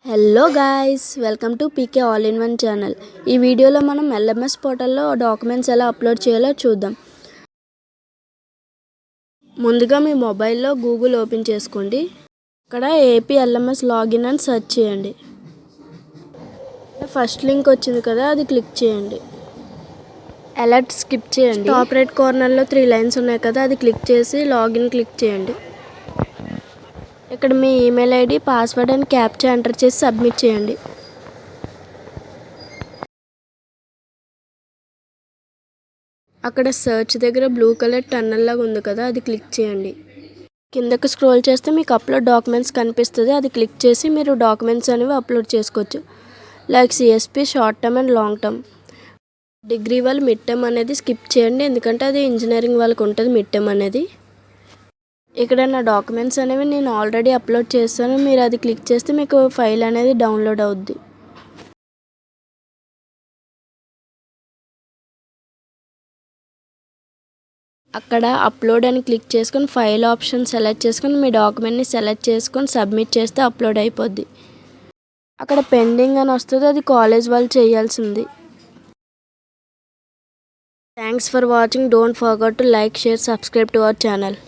Hello guys, welcome to PK all in one channel. ఈ వీడియోలో మనం ఎల్ఎంఎస్ పోర్టల్లో డాక్యుమెంట్స్ ఎలా అప్లోడ్ చేయాలో చూద్దాం. ముందుగా మీ మొబైల్లో గూగుల్ ఓపెన్ చేసుకోండి. ఇక్కడ ఏపీ ఎల్ఎంఎస్ లాగిన్ అని సెర్చ్ చేయండి. ఫస్ట్ లింక్ వచ్చింది కదా, అది క్లిక్ చేయండి. అలర్ట్ స్కిప్ చేయండి. టాప్ రైట్ కార్నర్లో 3 లైన్స్ ఉన్నాయి కదా, అది క్లిక్ చేసి లాగిన్ క్లిక్ చేయండి. ఇక్కడ మీ email ID, password and captcha enter చేసి సబ్మిట్ చేయండి. అక్కడ సెర్చ్ దగ్గర బ్లూ కలర్ టన్నల్ లాగా ఉంది కదా, అది క్లిక్ చేయండి. కిందకు స్క్రోల్ చేస్తే మీకు అప్లోడ్ డాక్యుమెంట్స్ కనిపిస్తుంది. అది క్లిక్ చేసి మీరు డాక్యుమెంట్స్ అనేవి అప్లోడ్ చేసుకోవచ్చు. Like CSP, short term and long term. Degree వాళ్ళు మిడ్ టర్మ్ అనేది స్కిప్ చేయండి, ఎందుకంటే అది ఇంజనీరింగ్ వాళ్ళకి ఉంటుంది మిడ్ టర్మ్ అనేది. ఇక్కడ నా డాక్యుమెంట్స్ అనేవి నేను ఆల్రెడీ అప్లోడ్ చేస్తాను. మీరు అది క్లిక్ చేస్తే మీకు ఫైల్ అనేది డౌన్లోడ్ అవుద్ది. అక్కడ అప్లోడ్ అని క్లిక్ చేసుకొని ఫైల్ ఆప్షన్ సెలెక్ట్ చేసుకొని మీ డాక్యుమెంట్ని సెలెక్ట్ చేసుకొని సబ్మిట్ చేస్తే అప్లోడ్ అయిపోద్ది. అక్కడ పెండింగ్ అని వస్తుంది, అది కాలేజ్ వాళ్ళు చేయాల్సింది. Thanks for watching. Don't forget to like, share, subscribe to our channel.